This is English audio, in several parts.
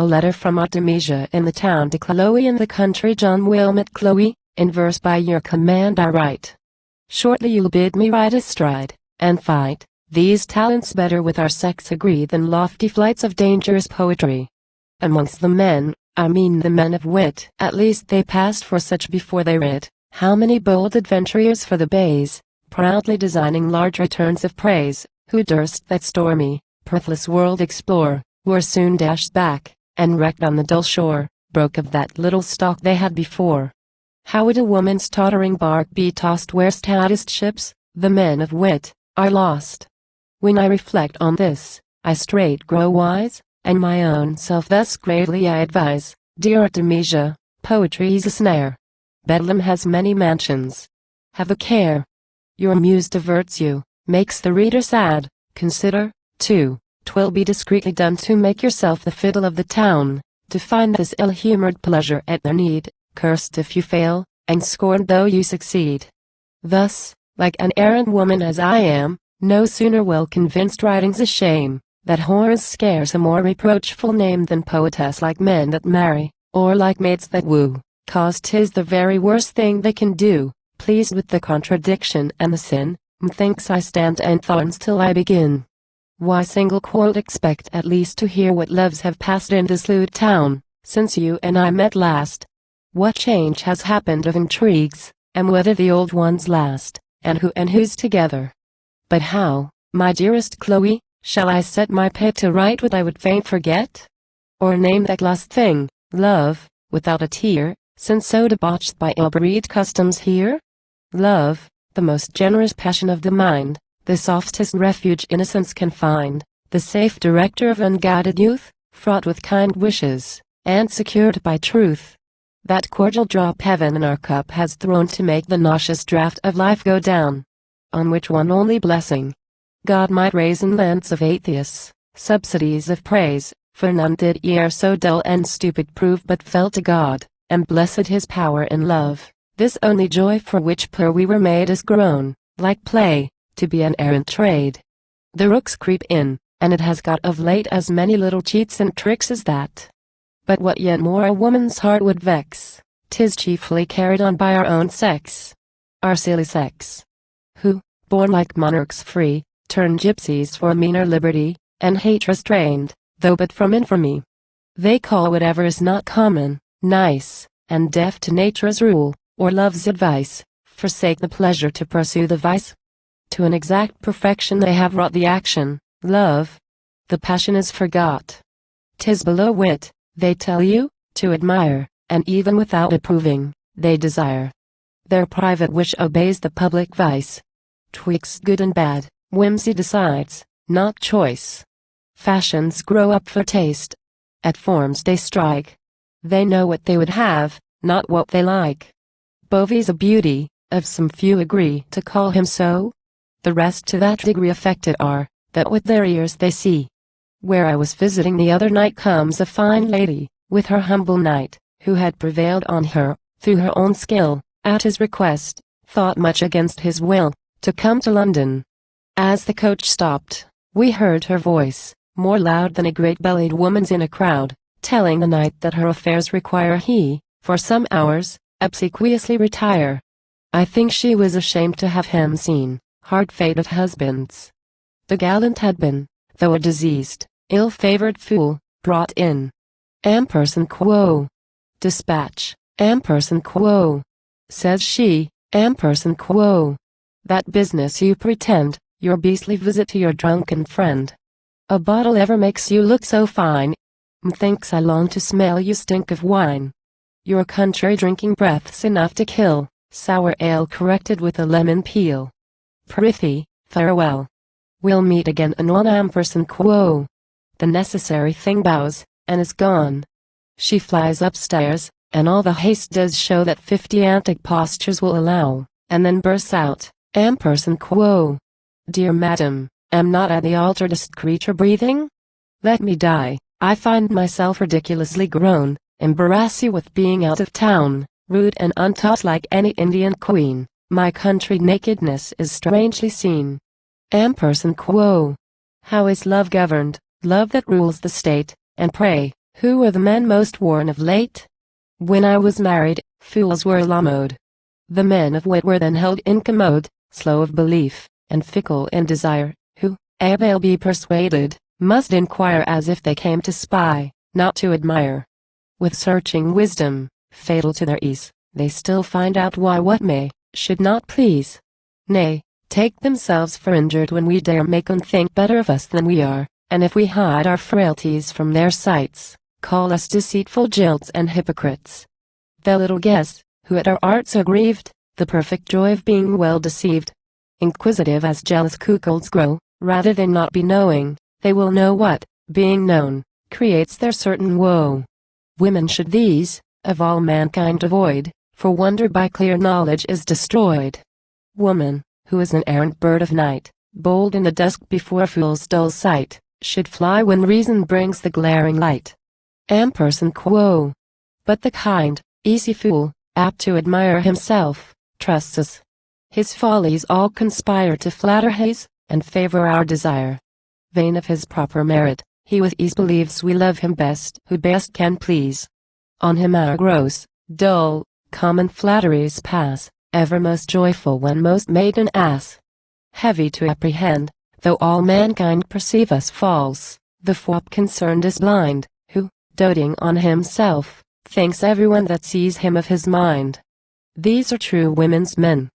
A letter from Artemesia in the town to Chloe in the country. John Wilmot. Chloe, in verse by your command I write. Shortly you'll bid me ride astride, and fight. These talents better with our sex agree than lofty flights of dangerous poetry. Amongst the men, I mean the men of wit, at least they passed for such before they writ. How many bold adventurers for the bays, proudly designing large returns of praise, who durst that stormy, pathless world explore, were soon dashed back, and wrecked on the dull shore, broke of that little stock they had before. How would a woman's tottering bark be tossed where stoutest ships, the men of wit, are lost? When I reflect on this, I straight grow wise, and my own self thus gravely I advise, dear Artemesia, poetry's a snare. Bedlam has many mansions. Have a care. Your muse diverts you, makes the reader sad. Consider, too, 'twill be discreetly done to make yourself the fiddle of the town, to find this ill-humored pleasure at their need, cursed if you fail, and scorned though you succeed. Thus, like an errant woman as I am, no sooner well convinced writing's a shame, that whore is scarce a more reproachful name than poetess, like men that marry, or like maids that woo, 'cause 'tis the very worst thing they can do. Pleased with the contradiction and the sin, methinks I stand and thorns till I begin. Why single quote expect at least to hear what loves have passed in this lewd town, since you and I met last. What change has happened of intrigues, and whether the old ones last, and who and who's together. But how, my dearest Chloe, shall I set my pate to write what I would fain forget? Or name that lost thing, love, without a tear, since so debauched by ill-breed customs here? Love, the most generous passion of the mind, the softest refuge innocence can find, the safe director of unguided youth, fraught with kind wishes, and secured by truth. That cordial drop heaven in our cup has thrown to make the nauseous draught of life go down, on which one only blessing God might raise in lands of atheists, subsidies of praise, for none did e'er so dull and stupid prove but fell to God, and blessed his power in love. This only joy for which poor we were made is grown, like play, to be an errant trade. The rooks creep in, and it has got of late as many little cheats and tricks as that. But what yet more a woman's heart would vex, 'tis chiefly carried on by our own sex. Our silly sex, who, born like monarchs free, turn gypsies for meaner liberty, and hate restrained, though but from infamy. They call whatever is not common, nice, and deaf to nature's rule, or love's advice, forsake the pleasure to pursue the vice. To an exact perfection they have wrought the action, love. The passion is forgot. 'Tis below wit, they tell you, to admire, and even without approving, they desire. Their private wish obeys the public vice. 'Twixt good and bad, whimsy decides, not choice. Fashions grow up for taste. At forms they strike. They know what they would have, not what they like. Bovie's a beauty, of some few agree to call him so. The rest to that degree affected are, that with their ears they see. Where I was visiting the other night comes a fine lady, with her humble knight, who had prevailed on her, through her own skill, at his request, thought much against his will, to come to London. As the coach stopped, we heard her voice, more loud than a great-bellied woman's in a crowd, telling the knight that her affairs require he, for some hours, obsequiously retire. I think she was ashamed to have him seen, hard fate of husbands. The gallant had been, though a diseased, ill-favored fool, brought in. Ampersand quo. Dispatch, ampersand quo. Says she, ampersand quo. That business you pretend, your beastly visit to your drunken friend. A bottle ever makes you look so fine. Methinks I long to smell you stink of wine. Your country drinking breath's enough to kill, sour ale corrected with a lemon peel. Prithee, farewell. We'll meet again anon ampersand quo. The necessary thing bows, and is gone. She flies upstairs, and all the haste does show that 50 antic postures will allow, and then bursts out, ampersand quo. Dear madam, am not I the alteredest creature breathing? Let me die, I find myself ridiculously grown, embarrass you with being out of town, rude and untaught like any Indian queen, my country nakedness is strangely seen. Ampersand quo. How is love governed, love that rules the state, and pray, Who were the men most worn of late? When I was married, fools were lamoed. The men of wit were then held incommode, slow of belief, and fickle in desire, who, ere they'll be persuaded, must inquire as if they came to spy, not to admire. With searching wisdom, fatal to their ease, they still find out why what may, should not please. Nay, take themselves for injured when we dare make them think better of us than we are, and if we hide our frailties from their sights, call us deceitful jilts and hypocrites. They little guess, who at our arts are grieved, the perfect joy of being well deceived. Inquisitive as jealous cuckolds grow, rather than not be knowing, they will know what, being known, creates their certain woe. Women should these, of all mankind avoid, for wonder by clear knowledge is destroyed. Woman, who is an errant bird of night, bold in the dusk before fool's dull sight, should fly when reason brings the glaring light. Ampersand quo. But the kind, easy fool, apt to admire himself, trusts us. His follies all conspire to flatter his, and favor our desire. Vain of his proper merit, he with ease believes we love him best who best can please. On him our gross, dull, common flatteries pass, ever most joyful when most made an ass. Heavy to apprehend, though all mankind perceive us false, the fop concerned is blind, who, doting on himself, thinks everyone that sees him of his mind. These are true women's men.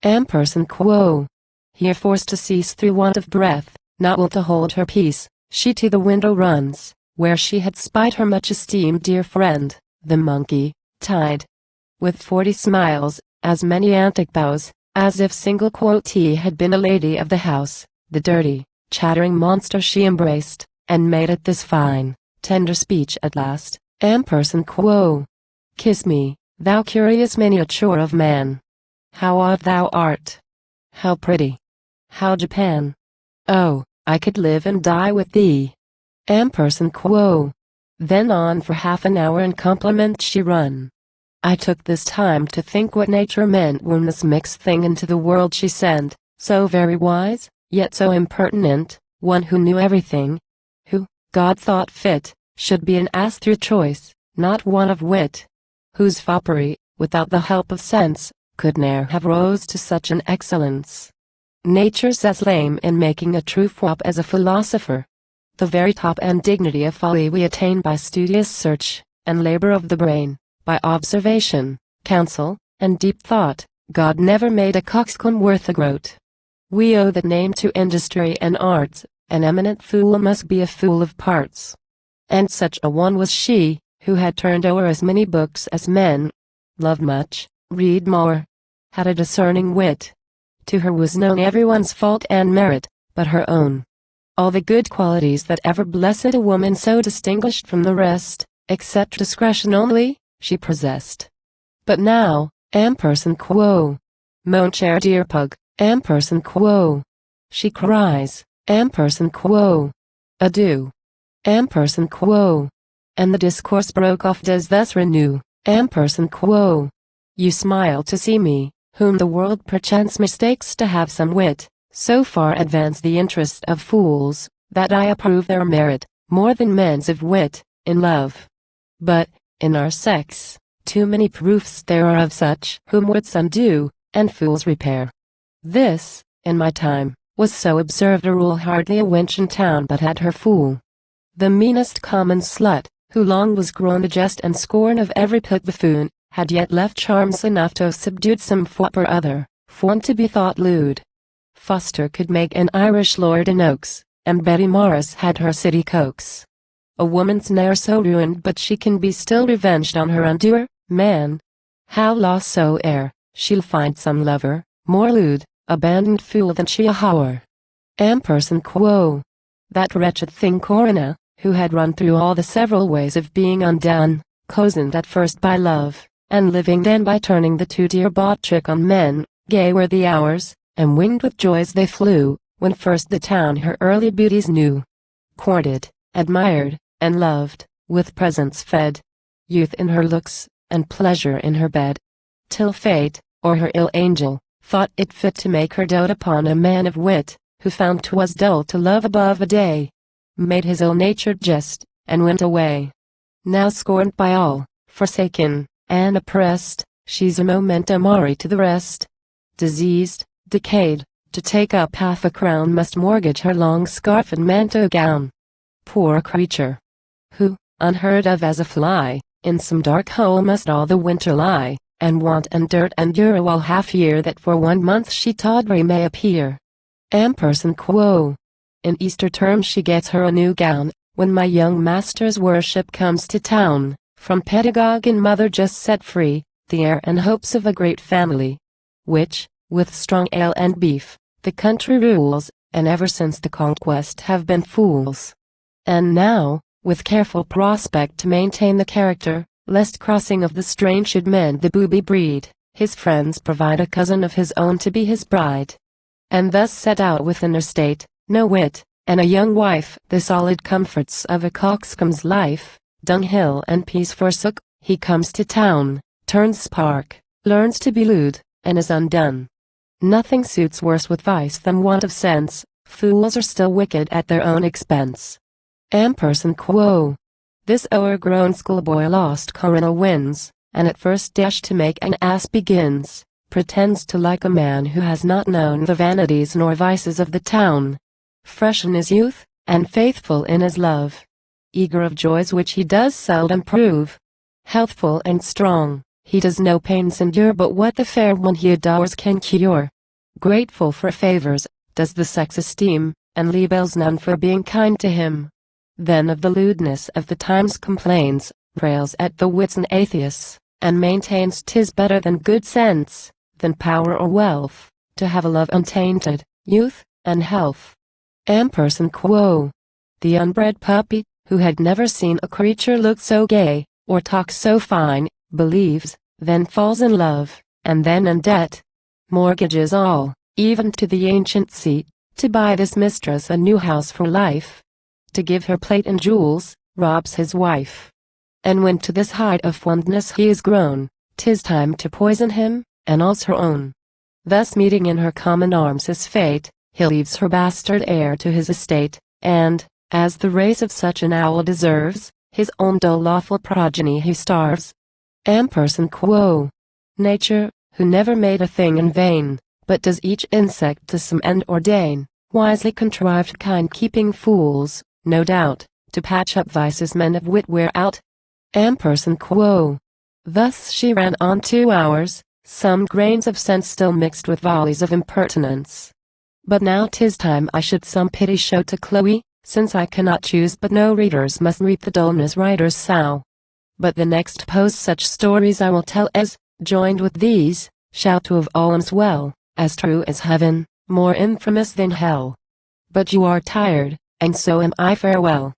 Ampersand quo. Here forced to cease through want of breath, not will to hold her peace, she to the window runs, where she had spied her much esteemed dear friend, the monkey, tied. With 40 smiles, as many antic bows, as if single quotee had been a lady of the house, the dirty, chattering monster she embraced, and made it this fine, tender speech at last, Ampersand quo. Kiss me, thou curious miniature of man. How odd thou art! How pretty! How Japan! Oh, I could live and die with thee. Ampersand quo. Then on for half an hour in compliment she run. I took this time to think what nature meant when this mixed thing into the world she sent, so very wise, yet so impertinent, one who knew everything, who, God thought fit, should be an ass through choice, not one of wit, whose foppery, without the help of sense, could ne'er have rose to such an excellence. Nature's as lame in making a true fop as a philosopher. The very top and dignity of folly we attain by studious search, and labor of the brain, by observation, counsel, and deep thought. God never made a coxcomb worth a groat. We owe that name to industry and arts. An eminent fool must be a fool of parts. And such a one was she, who had turned o'er as many books as men, loved much, read more, had a discerning wit. To her was known everyone's fault and merit, but her own. All the good qualities that ever blessed a woman so distinguished from the rest, except discretion only, she possessed. But now, Ampersand quo. Mon cher dear pug, Ampersand quo. She cries, Ampersand quo. Adieu. Ampersand quo. And the discourse broke off does thus renew, Ampersand quo. You smile to see me, whom the world perchance mistakes to have some wit, so far advance the interest of fools, that I approve their merit, more than men's of wit, in love. But, in our sex, too many proofs there are of such whom wits undo, and fools repair. This, in my time, was so observed a rule hardly a wench in town but had her fool. The meanest common slut, who long was grown the jest and scorn of every pit buffoon, had yet left charms enough to have subdued some fop or other, formed to be thought lewd. Foster could make an Irish lord in Oaks, and Betty Morris had her city coax. A woman's ne'er so ruined but she can be still revenged on her undoer, man. How lost soe'er, she'll find some lover, more lewd, abandoned fool than she a hower. Ampersand quo. That wretched thing Corinna, who had run through all the several ways of being undone, cozened at first by love, and living then by turning the too dear bought trick on men, gay were the hours, and winged with joys they flew, when first the town her early beauties knew. Courted, admired, and loved, with presents fed, youth in her looks, and pleasure in her bed, till fate, or her ill angel, thought it fit to make her dote upon a man of wit, who found 'twas dull to love above a day, made his ill-natured jest, and went away. Now scorned by all, forsaken, and oppressed, she's a memento mori to the rest. Diseased, decayed, to take up half a crown must mortgage her long scarf and manto gown. Poor creature! Who, unheard of as a fly, in some dark hole must all the winter lie, and want and dirt endure a while half year that for 1 month she tawdry may appear. Ampersand quo. In Easter term she gets her a new gown, when my young master's worship comes to town, from pedagogue and mother just set free, the heir and hopes of a great family, which, with strong ale and beef, the country rules, and ever since the conquest have been fools. And now, with careful prospect to maintain the character, lest crossing of the strain should mend the booby breed, his friends provide a cousin of his own to be his bride. And thus set out with an estate, no wit, and a young wife, the solid comforts of a coxcomb's life, dunghill and peace forsook, he comes to town, turns spark, learns to be lewd, and is undone. Nothing suits worse with vice than want of sense, fools are still wicked at their own expense. Ampersand quo. This o'ergrown schoolboy lost coronal wins, and at first dash to make an ass begins, pretends to like a man who has not known the vanities nor vices of the town. Fresh in his youth, and faithful in his love, eager of joys which he does seldom prove, healthful and strong, he does no pains endure but what the fair one he adores can cure. Grateful for favors, does the sex esteem, and libels none for being kind to him. Then of the lewdness of the times complains, rails at the wits and atheists, and maintains 'tis better than good sense, than power or wealth, to have a love untainted, youth, and health. Ampersand quo. The unbred puppy, who had never seen a creature look so gay, or talk so fine, believes, then falls in love, and then in debt. Mortgages all, even to the ancient seat, to buy this mistress a new house for life. To give her plate and jewels, robs his wife. And when to this height of fondness he is grown, 'tis time to poison him, and all's her own. Thus meeting in her common arms his fate, he leaves her bastard heir to his estate, and, as the race of such an owl deserves, his own dull lawful progeny he starves. Ampersand quo. Nature, who never made a thing in vain, but does each insect to some end ordain, wisely contrived kind-keeping fools, no doubt, to patch up vices men of wit wear out. Ampersand quo. Thus she ran on 2 hours, some grains of sense still mixed with volleys of impertinence. But now 'tis time I should some pity show to Chloe, since I cannot choose but no readers must reap the dullness writers sow. But the next post such stories I will tell as, joined with these, shall to of all's well, as true as heaven, more infamous than hell. But you are tired, and so am I. Farewell.